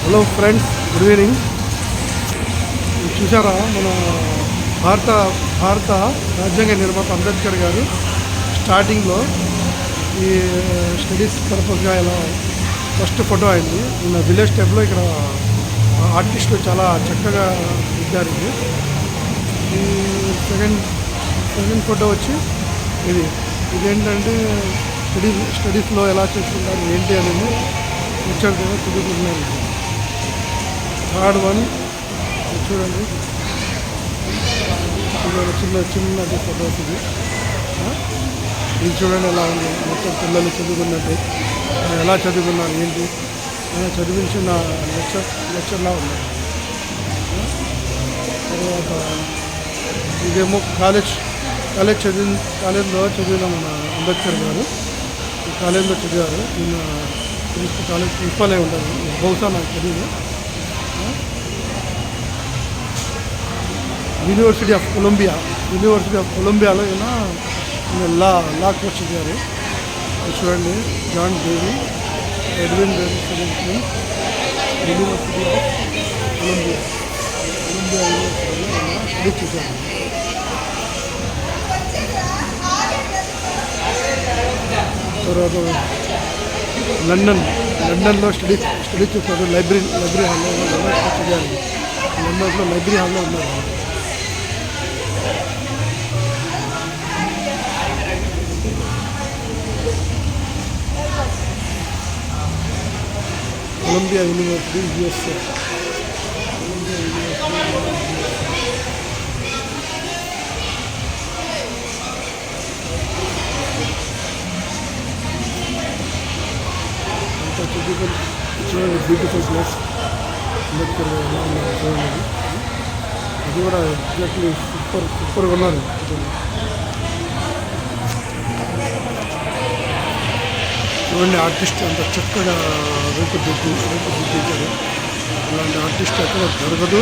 Hello friends, good evening. చూసారా మన భారత భారత రాజ్యాంగ నిర్మాత అంబేద్కర్ గారు స్టార్టింగ్లో ఈ స్టడీస్ పర్పస్గా ఇలా ఫస్ట్ ఫోటో అయింది. నిన్న విలేజ్ టైప్లో ఇక్కడ ఆర్టిస్టులు చాలా చక్కగా దిద్దారు. ఈ సెకండ్ ఫోటో వచ్చి ఇదేంటంటే స్టడీస్లో ఎలా చేసుకుంటారు ఏంటి అనేది ముచ్చటగా చదువుకుంటున్నారు. థర్డ్ వన్ చూడండి, చిన్నది ఫోటోస్ ఇది చూడండి ఎలా ఉంది. మొత్తం పిల్లలు చదువుకున్నట్టు ఎలా చదువుకున్నారు ఏంటి చదివించిన లెక్చర్లా ఉంది. తర్వాత ఇదేమో కాలేజ్లో చదివిన మన అంబేద్కర్ గారు ఈ కాలేజ్లో చదివారు. నిన్న కాలేజ్ ప్రిన్సిపల్ అయి ఉంటారు బహుశా, నాకు తెలియదు. యూనివర్సిటీ ఆఫ్ కొలంబియాలో ఈయన లా కోర్స్ చదివారు. చూడండి, John Dewey Edwin Dewey university of Columbia యూనివర్సిటీలో స్టడీ చేశారు. తర్వాత లండన్లో స్టడీ చేస్తారు. లైబ్రరీ హాల్లో చదివారు. లండన్లో లైబ్రరీ హాల్లో ఉన్నారు. Columbia university USA. Beautiful place. Ambedkar చూడండి, అది కూడా ఎగ్జాక్ట్లీ సూపర్గా ఉన్నారు. చూడండి, ఆర్టిస్ట్ అంత చక్కగా రూపుదిద్దారు. ఇలాంటి ఆర్టిస్ట్ ఎక్కడ దొరకదు.